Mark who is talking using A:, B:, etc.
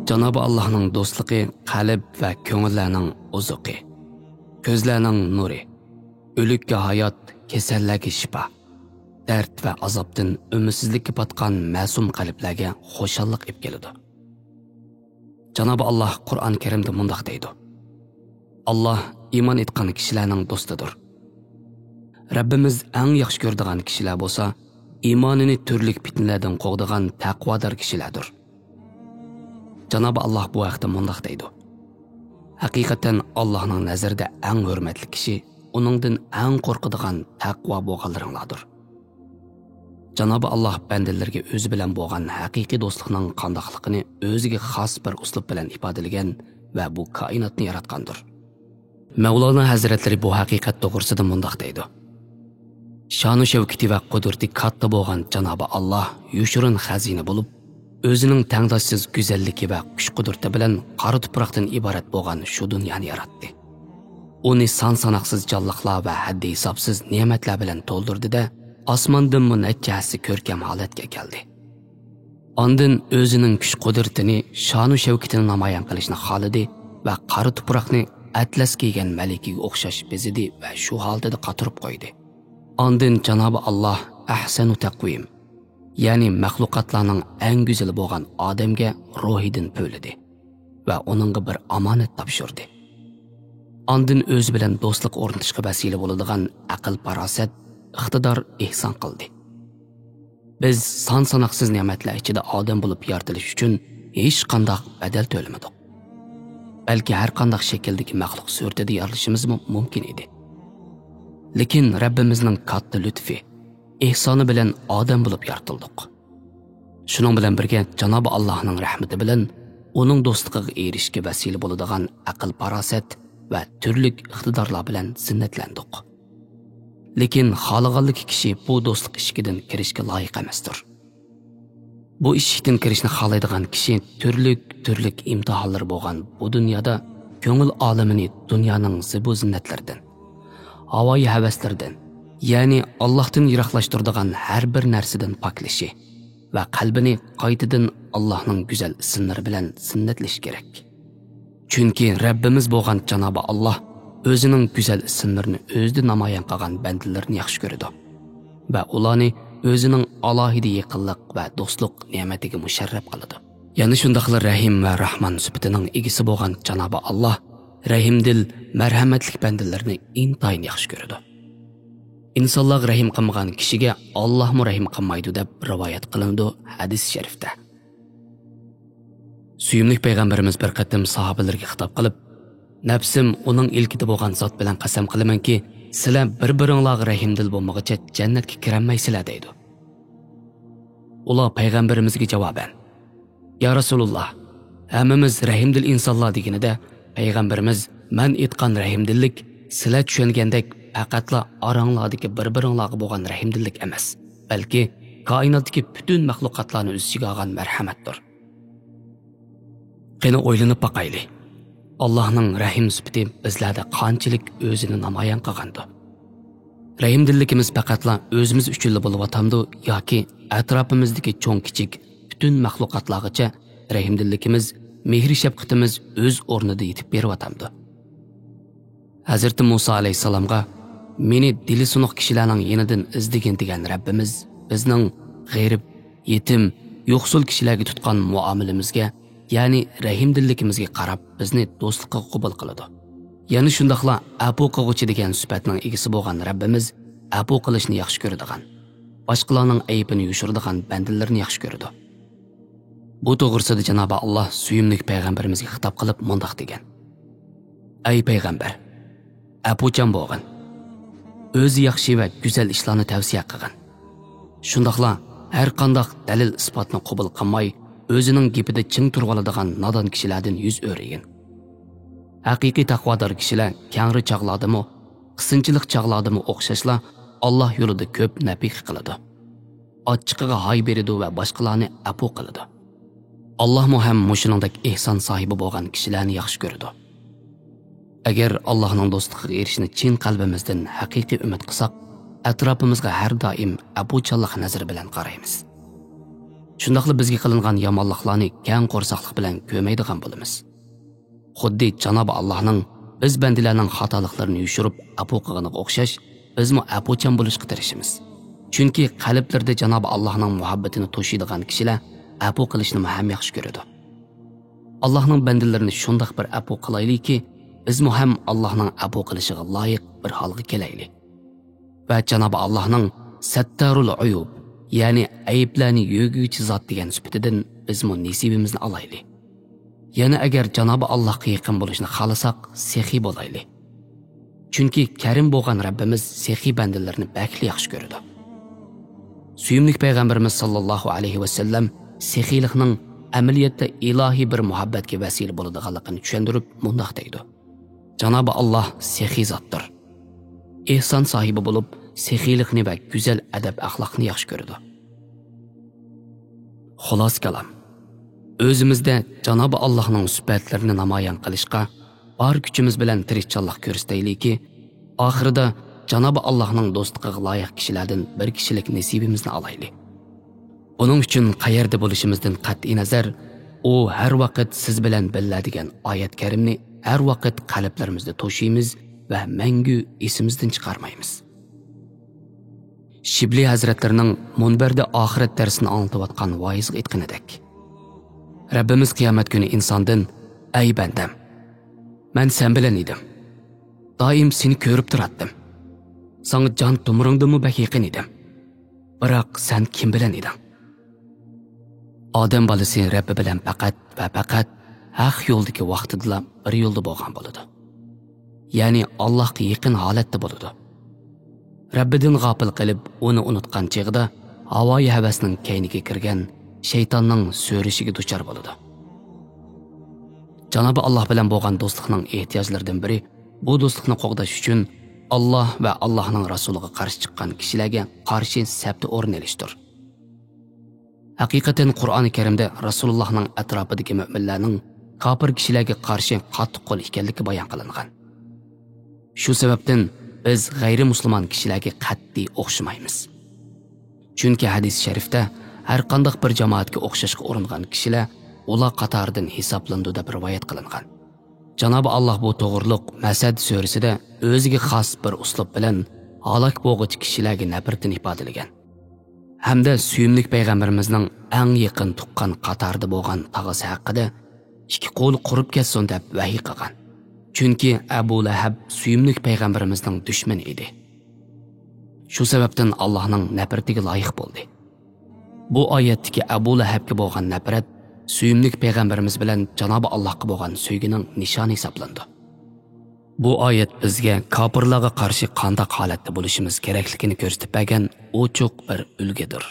A: Cenab-ı Allah'ның dostluqi qalb və köngüllərning ozuqi, ko'zlarning nuri, o'likka hayot, kasallarga shifo, dard va azobdan umidsizlikka patgan ma'sum qalblarga xushallik ib keladi. Cenab-ı Allah Qur'on Karimda mundaq deydi: Allah iymon etgan kishilarning do'stidir. Rabbimiz eng yaxshi ko'radigan kishilar bo'lsa, iymonini turli fitnalardan qo'g'digan taqvodor kishilardir. Cenab-ı Allah bu haqda mundaq deydi: Haqiqatan Allah'ның nazarida eng hurmatli kishi uningdan eng qo'rqadigan taqvo bo'lganlaringlardir. Cenab-ı Allah bandalarga o'zi bilan bo'lgan haqiqiy do'stlikning qandoqligini o'ziga xos bir uslub bilan ifodalagan va bu koinotni yaratgandir. Mavlana Hazratlari bu haqiqat to'g'risida mundaq deydi: Shanu shavkati va qudrati katta bo'lgan Cenab-ı Allah yushurin xazina bo'lib, o'zining tangdoshsiz go'zalligi va kuch-qudrati bilan qora tuproqdan iborat bo'lgan shu dunyoni yaratdi. Uni son-sanoqsiz jonliqlar va haddi hisobsiz ne'matlar bilan to'ldirdi-da, osmondan munajjasi ko'rkam holatga keldi. Ondan o'zining kuch-qudratini, shanu shavkatini namoyon qilishni xohladi va qora tuproqni atlas kiygan malikaga o'xshash bezidi va shu holda qatirib qo'ydi. Ondan Cenab-ı Allah ahsanu taqvim, ya'ni maxluqotlarning eng go'zali bo'lgan odamga ruhidan pölidi va uningga bir omonat topshirdi. Ondan o'zi bilan do'stlik o'rnatishga vasila bo'ladigan aql, farosat, iqtidor ihson qildi. Biz son-sanoqsiz ne'matlar ichida odam bo'lib yaratilish uchun hech qanday badal to'lamadik. Balki har qanday shakldagi maxluq suratida yaratishimiz mumkin edi. Lekin Rabbimizning katta lutfi, ihsoni bilan odam bo'lib yaratildik. Shuning bilan birga Cenab-ı Allah'ның rahmati bilan uning do'stligiga erishishga vasila bo'ladigan aql, farosat va turli iqtidorlar bilan zinnatlandik. Lekin xohlaganligi kishi bu do'stlik ishigidan kirishga loyiq emasdir. Bu ishikdan kirishni xohlaydigan kishi turli imtihonlar bo'lgan bu dunyoda ko'ngil olamini dunyoning zibu zinnatlaridan, havoyi havaslardan, ya'ni Allohdan yiroqlashtiradigan har bir narsadan poklashi va qalbini qaytadan Allohning go'zal ismlari bilan zinnatlash kerak. Chunki Rabbimiz bo'lgan Cenab-ı Allah o'zining go'zal ismlarini o'zida namoyon qilgan bandalarni yaxshi ko'radi va ularni o'zining alohida yaqinlik va do'stlik ne'matiga musharraf qiladi. Yana shundaqla Rahim va Rahman sifatining egasi bo'lgan Cenab-ı Allah rahimdil, marhamatli bandalarni intayin yaxshi ko'radi. İnsanlar rahim qilmagan kishiga Allohmu rahim qilmaydi deb rivoyat qilindi hadis sharifda. Suyumli payg'ambarimiz bir qatim sahobalarga xitob qilib, nafsim uning ilkida bo'lgan zot bilan qasam qilamanki, sizlar bir-biringlarga rahimdil bo'lmaguncha jannatga kirolmaysizlar deydi. Ular payg'ambarimizga javoban: "Ya Rasululloh, hammamiz rahimdil insonlar" deganida payg'ambarimiz: "Men aytgan rahimdillik sizlar tushungandek faqatla oranglardagi bir-biringlarga bo'lgan rahimdillik emas, balki koinotdagi butun maxluqotlarni o'z ichiga olgan marhamatdir." Qani o'ylanib boqayli. Allohning rahim sifati bizlarda qanchalik o'zini namoyon qilgandi. Rahimdilligimiz faqatla o'zimiz uchun bo'layotamdi yoki atrofimizdagi cho'ng-kichik butun maxluqotlargacha rahimdilligimiz, mehr-shafqatimiz o'z o'rnida yetib beryapti. Hazrati Musa alayhisalomga "Meni dili sunuq kishilarning yenidan izdigin" degan Rabbimiz bizning g'arib, yetim, yo'qsul kishilarga tutgan muomalamizga, ya'ni rahimdilligimizga qarab bizni do'stlikqa qabul qiladi. Yana shundaqla afu qilguvchi degan sifatning egasi bo'lgan Rabbimiz afu qilishni yaxshi ko'radigan, boshqalarning aybini yushiradigan bandalarni yaxshi ko'radi. Bu to'g'risida Cenab-ı Allah suyumli payg'ambarimizga xitob qilib mundaq degan: "Ey payg'ambar, afuchan bo'lgin. O'zi yaxshi va go'zal ishlarni tavsiya qilgin. Shundaqla har qanday dalil isbotni qabul qilmay, o'zining gapida ching turib oladigan nodon kishilardan yuz o'rigin. Haqiqiy taqvodor kishilar kangri chaqladimi, qisinchilik chaqladimi o'xshashla Alloh yo'lida ko'p nafiq qiladi. Ochiqiga hay beradi va boshqalarni afu qiladi. Allohmu ham mushuningdek ihson sohibi bo'lgan kishilarni yaxshi ko'radi." Agar Allohning do'stligiga erishishni chin qalbimizdan haqiqiy umid qilsak, atrofimizga har doim afuchanlik nazari bilan qaraymiz. shundoqla bizga qilingan yomonliklarni keng qo'rsaqlik bilan ko'maydigan bo'lamiz. Xuddi Janob Allohning biz bandalarning xatoliklarini yushirib afu qilganiga o'xshash, bizmi afuchan bo'lishga tirishimiz. Chunki qalblarda Janob Allohning muhabbatini to'shiydigan kishilar afu qilishni ham yaxshi ko'radi. Allohning bandalarini shundoq bir afu qilaylikki, bizmi ham Allohning afu qilishiga loyiq bir holga kelaylik. Va Janob Allohning Sattarul Uyub, ya'ni ayiblarni yo'guvchi zot degan sifatidan bizmi nasibimizni olaylik. Yana agar Janob Allohga yaqin bo'lishni xohlasak, sexiy bo'laylik. Chunki Karim bo'lgan Rabbimiz sexiy bandalarni bakli yaxshi ko'radi. Suyimli payg'ambarimiz sallallohu alayhi va sallam sexiylikning amaliyotda ilohiy bir muhabbatga vasila bo'ladiganligini tushuntirib mundoq deydi. Janob Alloh sexiy zotdir. Ehson sohibi bo'lib, sexiylikni va go'zal adab axloqni yaxshi ko'radi. Xolos kalam. O'zimizda Janob Allohning sifatlarini namoyon qilishga bor kuchimiz bilan tirishchanlik ko'rsataylikki, oxirida Janob Allohning do'stligiga loyiq kishilardan bir kishilik nasibimizni olaylik. Buning uchun qayerda bo'lishimizdan qat'iy nazar, u har vaqt siz bilan birga degan oyat karimni har vaqt qalblarimizda to'shiymiz va mangu esimizdan chiqarmaymiz. Shibli Hazratlarining munbarda oxirat darsini anlatayotgan voizga aytganidek, Rabbimiz qiyomat kuni insondan: "Ey bandam, men sen bilan edim. Doim seni ko'rib turatdim. Sana jon to'miringdimi bak yaqin edim. Biroq sen kim bilan eding?" Odam bolasi Rabbi bilan faqat va faqat haq yo'ldagi vaqtida bir yo'lda bo'lgan bo'ladi. Ya'ni Allohga yaqin holatda bo'ladi. Rabbidan g'ofil qilib, uni unutgan chig'ida havoyi havasning kayniga kirgan shaytonning so'rishiga duchor bo'ladi. Janob Alloh bilan bo'lgan do'stlikning ehtiyojlaridan biri bu do'stlikni qo'g'dash uchun Alloh va Allohning rasuliga qarshi chiqqan kishilarga qarshi safda o'rin olishdir. Haqiqatan Qur'oni Karimda Rasulullohning atrofidagi mu'minlarning kofir kishilarga qarshi qattiq qo'l ekanligi bayon qilingan. Shu sababdan biz g'ayri musulmon kishilarga qat'iy o'xshamaymiz. Chunki hadis sharifda har qanday bir jamoatga o'xshashga uringan kishilar ular qatoridan hisoblandi deb rivoyat qilingan. Janob Alloh bu to'g'riliq Masad surasida o'ziga xos bir uslub bilan halok bo'lg'uchi kishilarga nafratini ifodalagan. Hamda suyimli payg'ambarimizning eng yaqin tuqqan qatorida bo'lgan tog'asi haqida ikki qo'l qurib ketsin deb vahiy qilgan. Chunki Abu Lahab suyimli payg'ambarimizning dushmani edi. Shu sababdan Allohning nafratiga loyiq bo'ldi. Bu oyatdagi Abu Lahabga bo'lgan nafrat suyimli payg'ambarimiz bilan Janob Allohga bo'lgan sevgining nishoni hisoblandi. Bu oyat bizga kofirlarga qarshi qanday holatda bo'lishimiz kerakligini ko'rsatib bergan ochiq bir ulgudir.